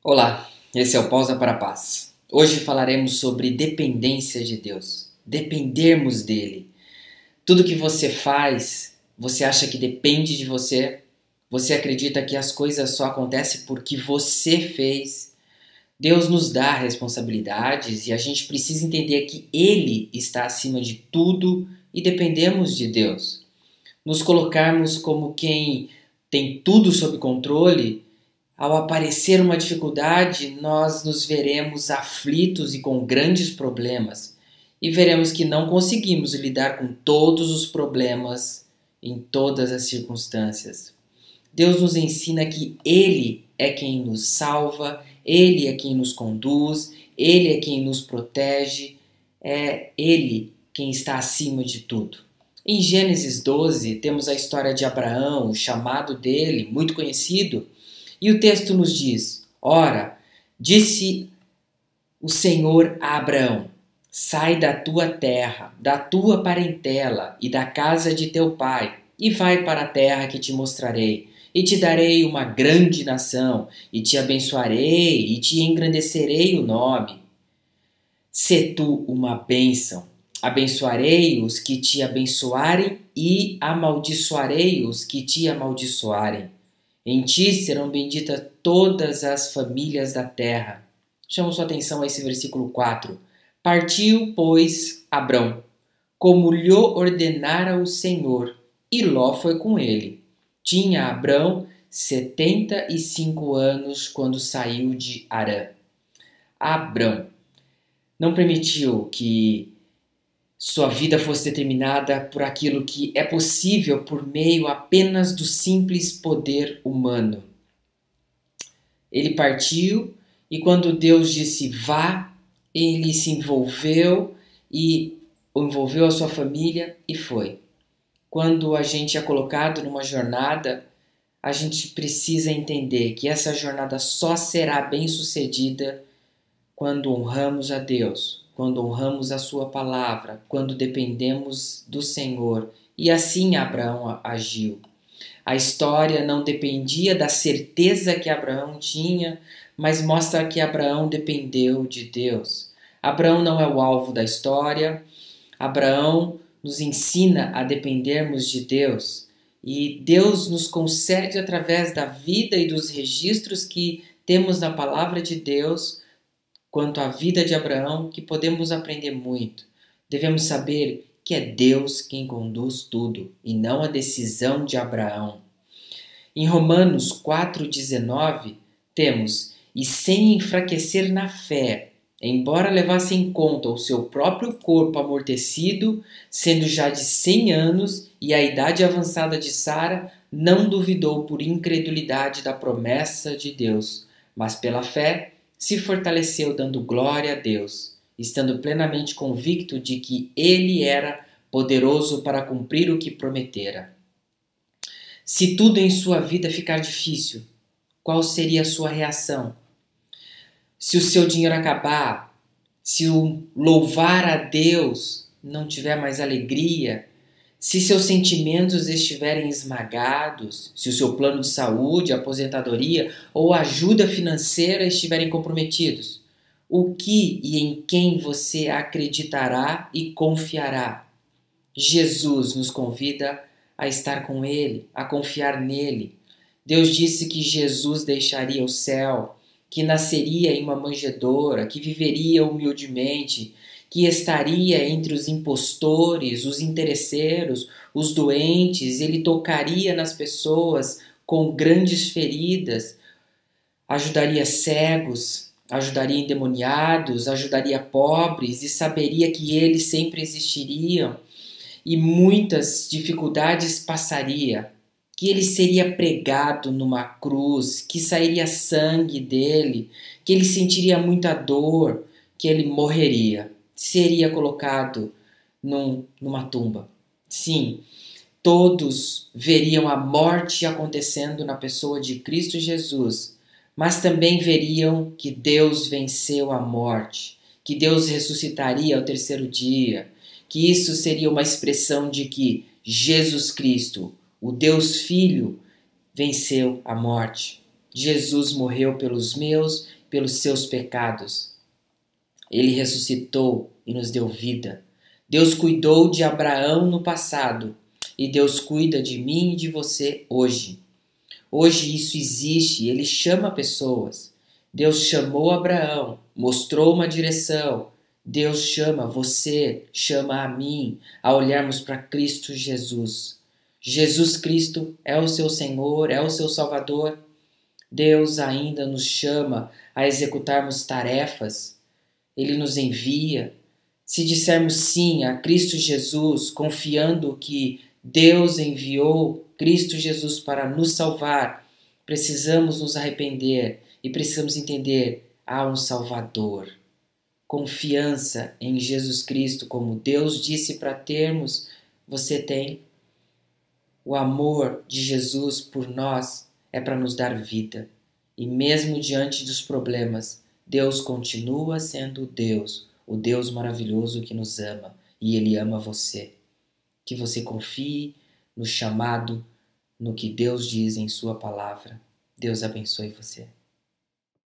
Olá, esse é o Pausa para a Paz. Hoje falaremos sobre dependência de Deus, dependermos dele. Tudo que você faz, você acha que depende de você? Você acredita que as coisas só acontecem porque você fez? Deus nos dá responsabilidades e a gente precisa entender que Ele está acima de tudo e dependemos de Deus. Nos colocarmos como quem tem tudo sob controle. Ao aparecer uma dificuldade, nós nos veremos aflitos e com grandes problemas, e veremos que não conseguimos lidar com todos os problemas em todas as circunstâncias. Deus nos ensina que Ele é quem nos salva, Ele é quem nos conduz, Ele é quem nos protege, é Ele quem está acima de tudo. Em Gênesis 12, temos a história de Abraão, o chamado dele, muito conhecido. E o texto nos diz: Ora, disse o Senhor a Abraão: sai da tua terra, da tua parentela e da casa de teu pai, e vai para a terra que te mostrarei. E te darei uma grande nação, e te abençoarei, e te engrandecerei o nome. Sê tu uma bênção. Abençoarei os que te abençoarem, e amaldiçoarei os que te amaldiçoarem. Em ti serão benditas todas as famílias da terra. Chamo sua atenção a esse versículo 4. Partiu, pois, Abrão, como lhe ordenara o Senhor, e Ló foi com ele. Tinha Abrão 75 anos quando saiu de Harã. Abrão não permitiu que sua vida fosse determinada por aquilo que é possível por meio apenas do simples poder humano. Ele partiu e quando Deus disse vá, ele se envolveu e envolveu a sua família e foi. Quando a gente é colocado numa jornada, a gente precisa entender que essa jornada só será bem-sucedida quando honramos a Deus, quando honramos a sua palavra, quando dependemos do Senhor. E assim Abraão agiu. A história não dependia da certeza que Abraão tinha, mas mostra que Abraão dependeu de Deus. Abraão não é o alvo da história. Abraão nos ensina a dependermos de Deus. E Deus nos concede, através da vida e dos registros que temos na palavra de Deus, quanto à vida de Abraão, que podemos aprender muito. Devemos saber que é Deus quem conduz tudo e não a decisão de Abraão. Em Romanos 4,19 temos: e sem enfraquecer na fé, embora levasse em conta o seu próprio corpo amortecido, sendo já de 100 anos e a idade avançada de Sara, não duvidou por incredulidade da promessa de Deus, mas pela fé se fortaleceu dando glória a Deus, estando plenamente convicto de que Ele era poderoso para cumprir o que prometera. Se tudo em sua vida ficar difícil, qual seria a sua reação? Se o seu dinheiro acabar, se o louvar a Deus não tiver mais alegria, se seus sentimentos estiverem esmagados, se o seu plano de saúde, aposentadoria ou ajuda financeira estiverem comprometidos, o que e em quem você acreditará e confiará? Jesus nos convida a estar com Ele, a confiar nele. Deus disse que Jesus deixaria o céu, que nasceria em uma manjedoura, que viveria humildemente, que estaria entre os impostores, os interesseiros, os doentes, ele tocaria nas pessoas com grandes feridas, ajudaria cegos, ajudaria endemoniados, ajudaria pobres e saberia que eles sempre existiriam e muitas dificuldades passaria, que ele seria pregado numa cruz, que sairia sangue dele, que ele sentiria muita dor, que ele morreria, seria colocado numa tumba. Sim, todos veriam a morte acontecendo na pessoa de Cristo Jesus, mas também veriam que Deus venceu a morte, que Deus ressuscitaria ao terceiro dia, que isso seria uma expressão de que Jesus Cristo, o Deus Filho, venceu a morte. Jesus morreu pelos meus, pelos seus pecados. Ele ressuscitou e nos deu vida. Deus cuidou de Abraão no passado e Deus cuida de mim e de você hoje. Hoje isso existe, ele chama pessoas. Deus chamou Abraão, mostrou uma direção. Deus chama você, chama a mim, a olharmos para Cristo Jesus. Jesus Cristo é o seu Senhor, é o seu Salvador. Deus ainda nos chama a executarmos tarefas. Ele nos envia. Se dissermos sim a Cristo Jesus, confiando que Deus enviou Cristo Jesus para nos salvar, precisamos nos arrepender e precisamos entender: há um Salvador. Confiança em Jesus Cristo, como Deus disse para termos, você tem. O amor de Jesus por nós é para nos dar vida. E mesmo diante dos problemas, Deus continua sendo Deus, o Deus maravilhoso que nos ama. E Ele ama você. Que você confie no chamado, no que Deus diz em sua palavra. Deus abençoe você.